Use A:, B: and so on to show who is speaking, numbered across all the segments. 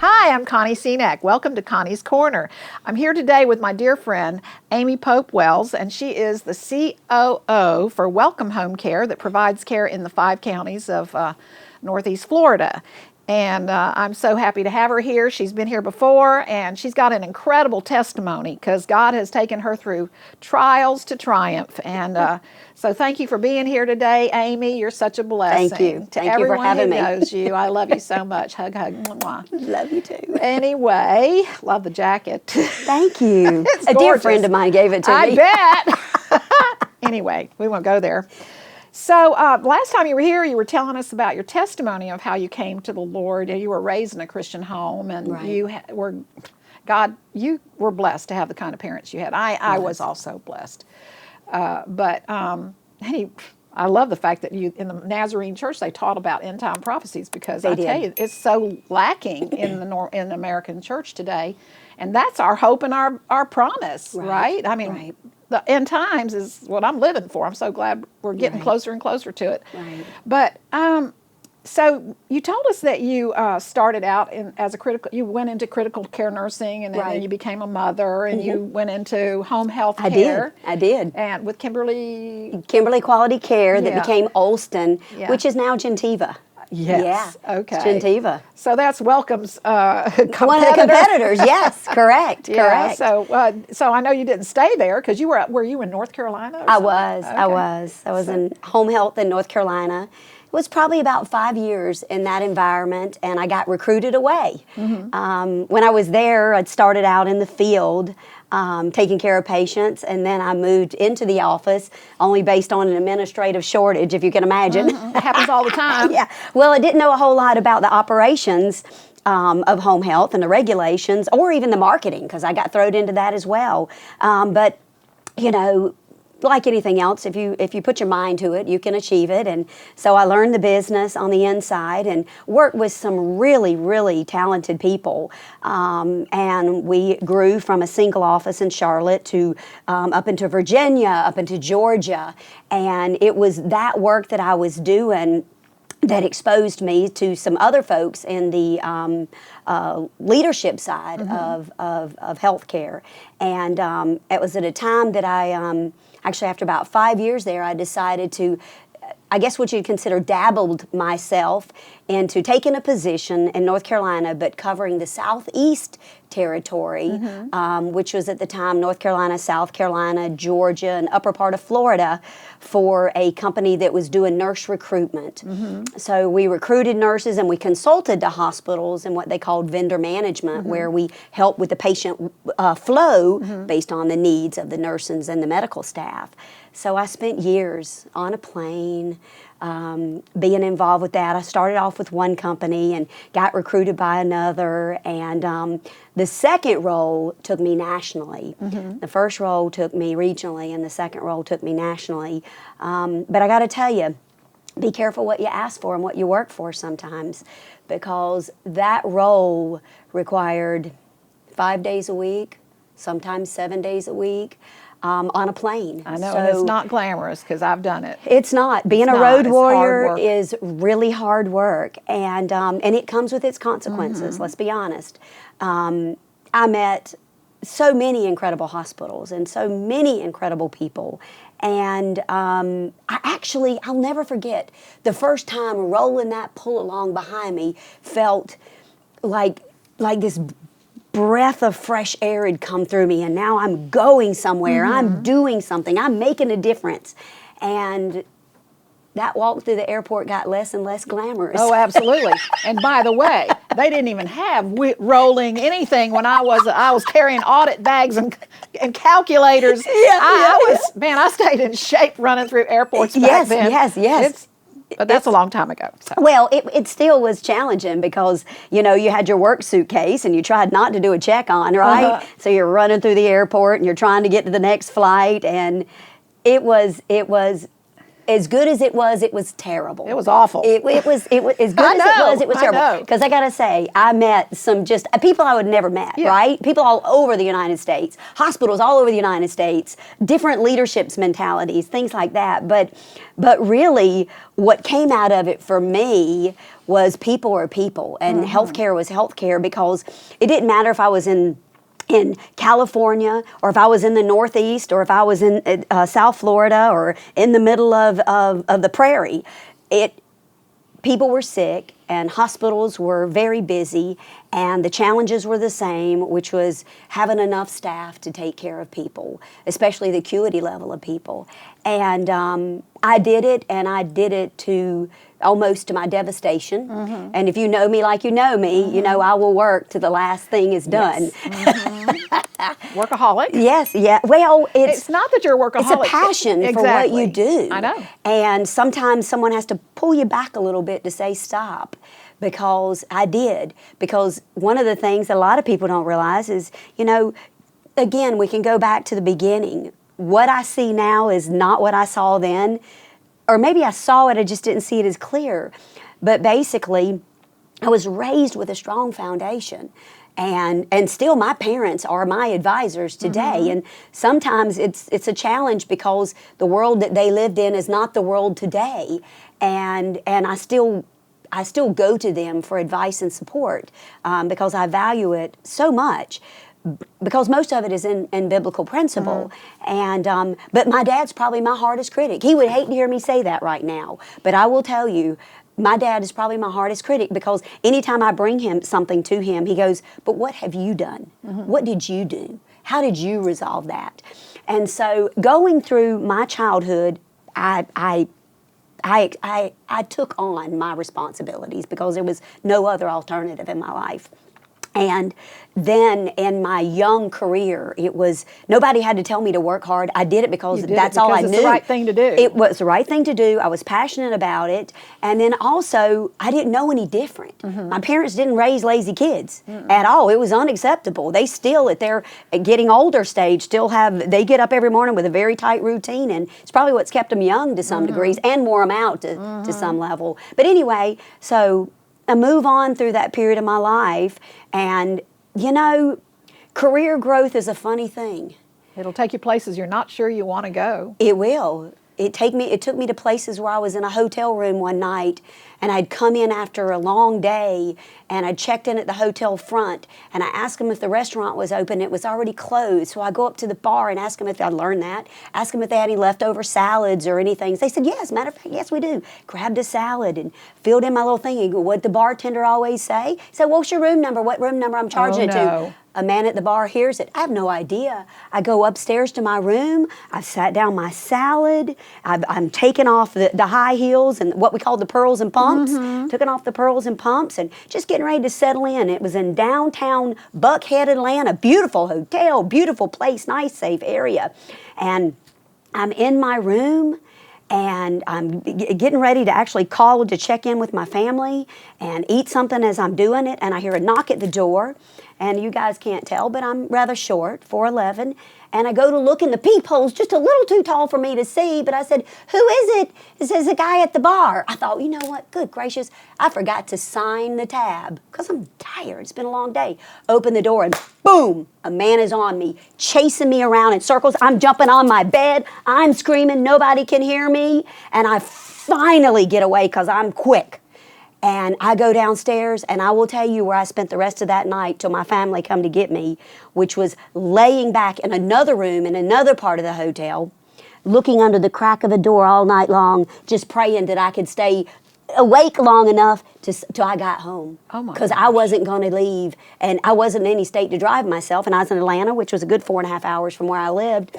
A: Hi, I'm Connie Cenac. Welcome to Connie's Corner. I'm here today with my dear friend, Amy Pope Wells, and she is the COO for Welcome Home Care that provides care in the 5 counties of Northeast Florida. And I'm so happy to have her here. She's been here before, and she's got an incredible testimony because God has taken her through trials to triumph. And so thank you for being here today, Amy. You're such a blessing.
B: Thank you.
A: Thank you for having me. Everyone who knows you, I love you so much. Hug, hug, mwah.
B: Love you too.
A: Anyway, love the jacket.
B: Thank you.
A: It's
B: a
A: gorgeous.
B: dear friend of mine gave it to me.
A: I bet. Anyway, we won't go there. So last time you were here, you were telling us about your testimony of how you came to the Lord. You were raised in a Christian home, and
B: Right.
A: you were blessed to have the kind of parents you had. I was also blessed. But I love the fact that you in the Nazarene church they taught about end time prophecies because I tell you it's so lacking in the American church today, and that's our hope and our promise, right? I mean.
B: Right.
A: The end times is what I'm living for. I'm so glad we're getting closer and closer to it.
B: Right.
A: But so you told us that you started out you went into critical care nursing, and then you became a mother, and you went into home health care.
B: I did.
A: And with Kimberly
B: Quality Care that became Olston, which is now Gentiva.
A: Yes.
B: Yeah.
A: Okay.
B: Gentiva.
A: So that's Welcome's competitor.
B: One of the competitors. Yes. Correct.
A: Yeah,
B: Correct.
A: So I know you didn't stay there because were you in North Carolina? Or
B: I
A: something?
B: was.
A: Okay.
B: I was in home health in North Carolina. It was probably about 5 years in that environment, and I got recruited away. Mm-hmm. When I was there, I'd started out in the field taking care of patients, and then I moved into the office only based on an administrative shortage, if you can imagine.
A: Mm-hmm. It happens all the time.
B: Yeah. Well, I didn't know a whole lot about the operations of home health and the regulations, or even the marketing, because I got thrown into that as well. But you know, like anything else, if you put your mind to it, you can achieve it. And so I learned the business on the inside and worked with some really, really talented people. And we grew from a single office in Charlotte to up into Virginia, up into Georgia. And it was that work that I was doing that exposed me to some other folks in the leadership side of healthcare. And it was at a time that I actually, after about 5 years there, I decided to, I guess what you'd consider dabbled myself into taking a position in North Carolina, but covering the Southeast territory, which was at the time North Carolina, South Carolina, Georgia, and upper part of Florida, for a company that was doing nurse recruitment. So we recruited nurses and we consulted to hospitals in what they called vendor management, where we helped with the patient flow based on the needs of the nurses and the medical staff. So I spent years on a plane, being involved with that. I started off with one company and got recruited by another, and the second role took me nationally. The first role took me regionally, and the second role took me nationally. But I got to tell you, be careful what you ask for and what you work for sometimes, because that role required 5 days a week, sometimes 7 days a week. On a plane.
A: I know,
B: so
A: and it's not glamorous because I've done it.
B: It's not. Being a road warrior is really hard work, and it comes with its consequences, let's be honest. I met so many incredible hospitals and so many incredible people, and I'll never forget the first time rolling that pull-along behind me felt like this breath of fresh air had come through me, and now I'm going somewhere. I'm doing something. I'm making a difference. And that walk through the airport got less and less glamorous.
A: Oh, absolutely. And by the way, they didn't even have rolling anything when I was carrying audit bags and calculators. I stayed in shape running through airports back then.
B: Yes.
A: But that's a long time ago. So.
B: Well, it still was challenging because, you had your work suitcase and you tried not to do a check on, right? So you're running through the airport and you're trying to get to the next flight, and it was as good as it was terrible.
A: It was awful.
B: It was as good as it was terrible. Because I gotta say, I met some just people I would never met, right? People all over the United States, hospitals all over the United States, different leaderships mentalities, things like that. But really, what came out of it for me was people are people, and healthcare was healthcare, because it didn't matter if I was in California, or if I was in the Northeast, or if I was in South Florida, or in the middle of the prairie. People were sick, and hospitals were very busy, and the challenges were the same, which was having enough staff to take care of people, especially the acuity level of people. And I did it, and I did it to almost to my devastation. And if you know me like you know me, you know I will work till the last thing is done.
A: Yes. Workaholic.
B: Yes, yeah. Well,
A: it's not that you're a workaholic.
B: It's a passion for what you do.
A: I know.
B: And sometimes someone has to pull you back a little bit to say stop, because I did. Because one of the things that a lot of people don't realize is, again, we can go back to the beginning. What I see now is not what I saw then. Or maybe I saw it, I just didn't see it as clear. But basically, I was raised with a strong foundation. And still my parents are my advisors today. And sometimes it's a challenge, because the world that they lived in is not the world today. And I still go to them for advice and support, because I value it so much. Because most of it is in biblical principle. And but my dad's probably my hardest critic. He would hate to hear me say that right now, but I will tell you, my dad is probably my hardest critic, because anytime I bring him something to him, he goes, "But what have you done? What did you do? How did you resolve that?" And so going through my childhood, I took on my responsibilities, because there was no other alternative in my life. And then in my young career, it was, nobody had to tell me to work hard. I did it because that's all I knew.
A: It's the right thing to do.
B: It was the right thing to do. I was passionate about it. And then also, I didn't know any different. My parents didn't raise lazy kids at all. It was unacceptable. They still, at their getting older stage, they get up every morning with a very tight routine. And it's probably what's kept them young to some degrees, and wore them out to some level. But anyway, so I move on through that period of my life, and career growth is a funny thing.
A: It'll take you places you're not sure you want to go.
B: It will. It took me to places where I was in a hotel room one night, and I'd come in after a long day, and I'd checked in at the hotel front, and I asked them if the restaurant was open. It was already closed, so I go up to the bar and ask them if I'd learned that. Ask them if they had any leftover salads or anything. They said, yes, matter of fact, yes, we do. Grabbed a salad and filled in my little thing. And what'd the bartender always say? He said, what's your room number? What room number I'm charging it to? A man at the bar hears it. I have no idea. I go upstairs to my room. I've sat down my salad. I'm taking off the high heels and what we call the pearls and pumps. Taking off the pearls and pumps and just getting ready to settle in. It was in downtown Buckhead, Atlanta. Beautiful hotel, beautiful place, nice, safe area. And I'm in my room, and I'm getting ready to actually call to check in with my family and eat something as I'm doing it. And I hear a knock at the door. And you guys can't tell, but I'm rather short, 4'11". And I go to look in the peepholes, just a little too tall for me to see. But I said, who is it? It says a guy at the bar. I thought, you know what? Good gracious. I forgot to sign the tab because I'm tired. It's been a long day. Open the door and boom, a man is on me, chasing me around in circles. I'm jumping on my bed. I'm screaming. Nobody can hear me. And I finally get away because I'm quick. And I go downstairs, and I will tell you where I spent the rest of that night till my family come to get me, which was laying back in another room in another part of the hotel, looking under the crack of a door all night long, just praying that I could stay awake long enough till I got home.
A: Oh my!
B: Because I wasn't going to leave, and I wasn't in any state to drive myself, and I was in Atlanta, which was a good 4.5 hours from where I lived.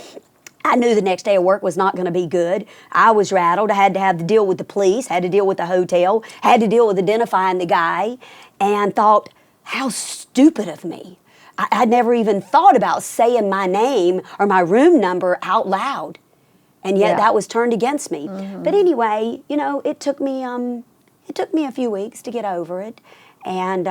B: I knew the next day of work was not going to be good. I was rattled. I had to have to deal with the police, had to deal with the hotel, had to deal with identifying the guy, and thought, how stupid of me. I'd never even thought about saying my name or my room number out loud, and yet that was turned against me. But anyway, it took me a few weeks to get over it. And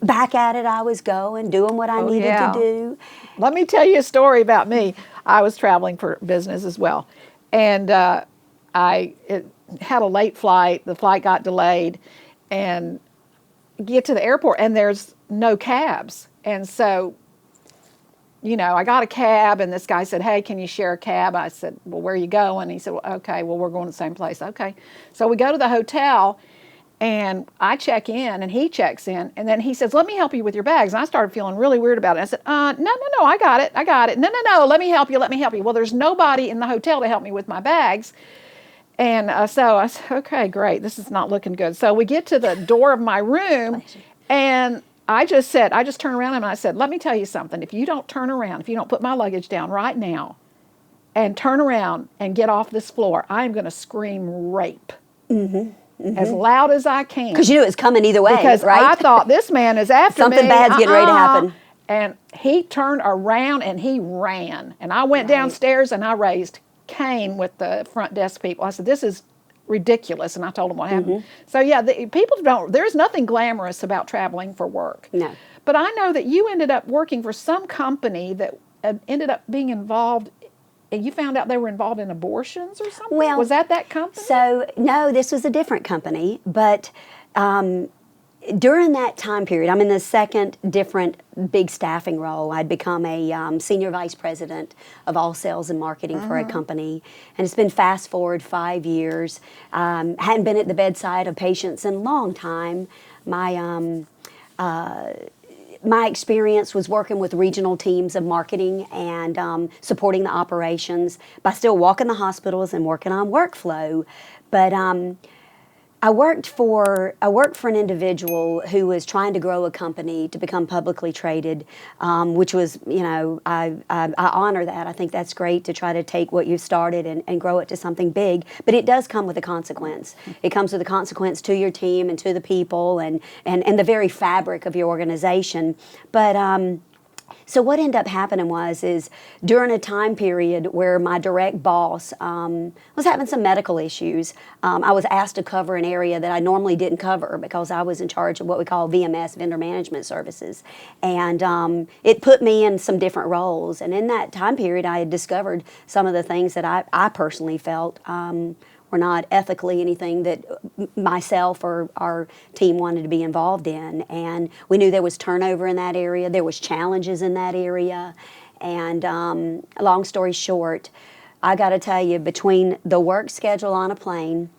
B: back at it I was going, doing what I needed to do.
A: Let me tell you a story about me. I was traveling for business as well. And it had a late flight. The flight got delayed, and get to the airport, and there's no cabs. And so, I got a cab, and this guy said, "Hey, can you share a cab?" I said, "Well, where are you going?" He said, "Well, okay, well, we're going to the same place." Okay. So we go to the hotel, and I check in, and he checks in, and then he says, "Let me help you with your bags." And I started feeling really weird about it. I said, no, I got it. No, let me help you. Well, there's nobody in the hotel to help me with my bags. And so I said, okay, great. This is not looking good. So we get to the door of my room, and I just turned around and I said, "Let me tell you something. If you don't turn around, if you don't put my luggage down right now and turn around and get off this floor, I'm going to scream rape as loud as I can."
B: Because you knew it was coming either way,
A: because
B: right?
A: I thought this man is after
B: Something
A: me.
B: bad's getting ready to happen.
A: And he turned around and he ran. And I went downstairs and I raised Cain with the front desk people. I said, "This is ridiculous," and I told them what happened. So yeah, there's nothing glamorous about traveling for work.
B: No.
A: But I know that you ended up working for some company that ended up being involved, and you found out they were involved in abortions or something?
B: Well,
A: was that company?
B: So, no, this was a different company, but during that time period, I'm in the second different big staffing role. I'd become a senior vice president of all sales and marketing for a company, and it's been fast forward 5 years. Hadn't been at the bedside of patients in a long time. My experience was working with regional teams of marketing and supporting the operations by still walking the hospitals and working on workflow. But I worked for an individual who was trying to grow a company to become publicly traded, which was, I honor that. I think that's great to try to take what you've started and grow it to something big. But it does come with a consequence. It comes with a consequence to your team and to the people and the very fabric of your organization. But so what ended up happening is during a time period where my direct boss was having some medical issues, I was asked to cover an area that I normally didn't cover because I was in charge of what we call VMS, Vendor Management Services. And it put me in some different roles. And in that time period, I had discovered some of the things that I personally felt were not ethically anything that myself or our team wanted to be involved in. And we knew there was turnover in that area, there was challenges in that area. And long story short, I got to tell you, between the work schedule on a plane,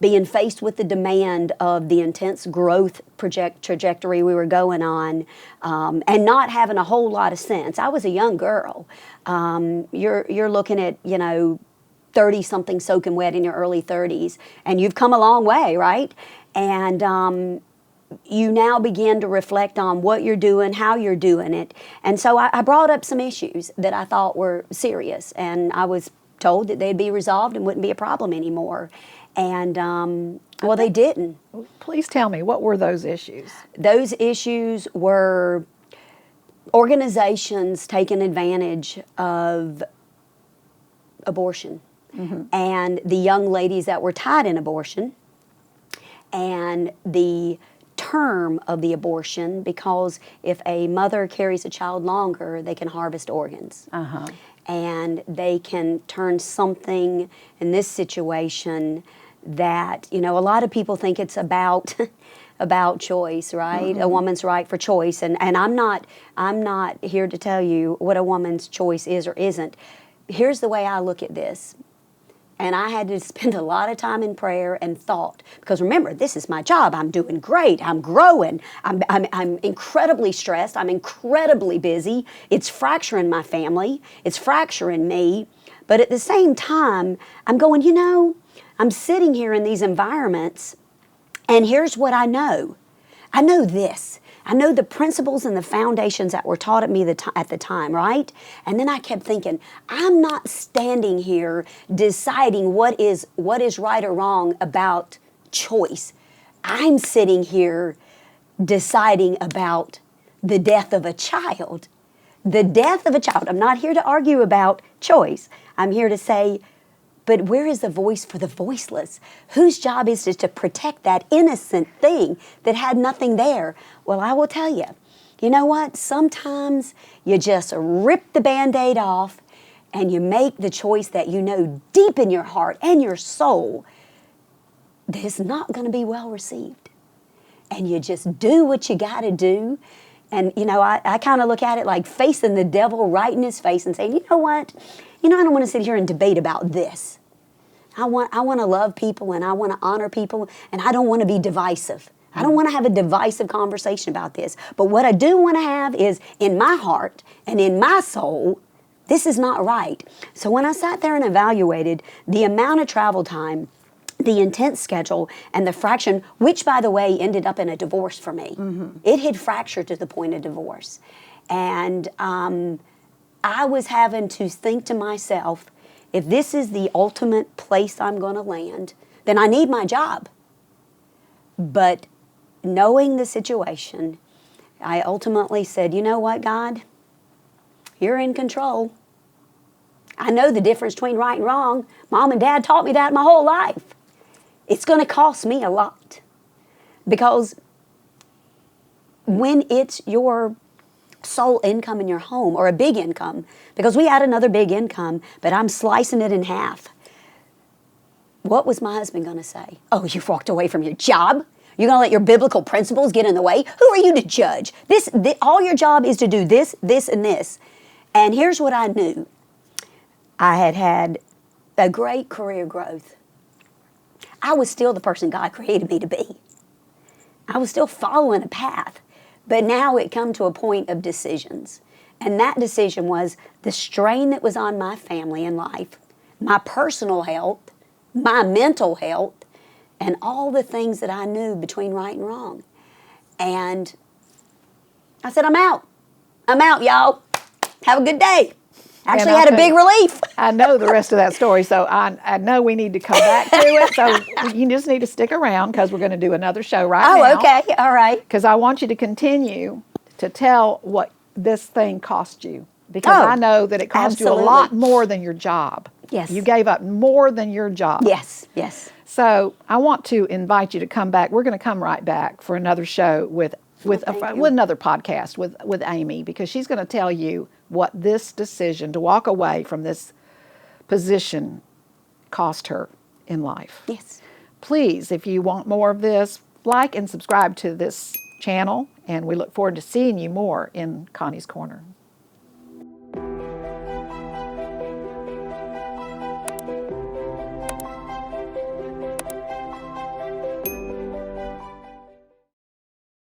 B: being faced with the demand of the intense growth trajectory we were going on, and not having a whole lot of sense. I was a young girl. You're looking at, 30-something soaking wet in your early 30s, and you've come a long way, right? And you now begin to reflect on what you're doing, how you're doing it. And so I brought up some issues that I thought were serious, and I was told that they'd be resolved and wouldn't be a problem anymore. And, well, they didn't.
A: Please tell me, what were those issues?
B: Those issues were organizations taking advantage of abortion. And the young ladies that were tied in abortion, and the term of the abortion, because if a mother carries a child longer, they can harvest organs. And they can turn something in this situation that, a lot of people think it's about about choice, right? A woman's right for choice. And I'm not here to tell you what a woman's choice is or isn't. Here's the way I look at this. And I had to spend a lot of time in prayer and thought, because remember, this is my job. I'm doing great. I'm growing. I'm incredibly stressed. I'm incredibly busy. It's fracturing my family. It's fracturing me. But at the same time, I'm going, I'm sitting here in these environments, and here's what I know. I know this. I know the principles and the foundations that were taught at me at the time, right? And then I kept thinking, I'm not standing here deciding what is right or wrong about choice. I'm sitting here deciding about the death of a child. The death of a child. I'm not here to argue about choice. I'm here to say, but where is the voice for the voiceless? Whose job is it to protect that innocent thing that had nothing there? Well, I will tell you, you know what? Sometimes you just rip the Band-Aid off and you make the choice that you know deep in your heart and your soul that it's not going to be well received. And you just do what you got to do. And, you know, I kind of look at it like facing the devil right in his face and saying, you know what? You know, I don't want to sit here and debate about this. I want to love people, and I want to honor people, and I don't want to be divisive. I don't want to have a divisive conversation about this. But what I do want to have is, in my heart and in my soul, this is not right. So when I sat there and evaluated the amount of travel time, the intense schedule, and the fraction, which, by the way, ended up in a divorce for me. It had fractured to the point of divorce. And I was having to think to myself, if this is the ultimate place I'm going to land, then I need my job. But knowing the situation, I ultimately said, you know what, God? You're in control. I know the difference between right and wrong. Mom and Dad taught me that my whole life. It's going to cost me a lot. Because when it's your sole income in your home, or a big income, because we had another big income, but I'm slicing it in half. What was my husband going to say? Oh, you've walked away from your job? You're going to let your biblical principles get in the way? Who are you to judge? All your job is to do this, this, and this. And here's what I knew. I had had a great career growth. I was still the person God created me to be. I was still following a path. But now it come to a point of decisions. And that decision was the strain that was on my family and life, my personal health, my mental health, and all the things that I knew between right and wrong. And I said, I'm out. I'm out, y'all. Have a good day. Actually had a big relief.
A: I know the rest of that story, so I know we need to come back to it. So you just need to stick around, because we're going to do another show right now.
B: Oh, okay. All right.
A: Because I want you to continue to tell what this thing cost you. Because I know that it cost you a lot more than your job.
B: Yes.
A: You gave up more than your job.
B: Yes, yes.
A: So I want to invite you to come back. We're going to come right back for another show with another podcast with Amy, because she's going to tell you what this decision to walk away from this position cost her in life.
B: Yes.
A: Please, if you want more of this, like and subscribe to this channel, and we look forward to seeing you more in Connie's Corner.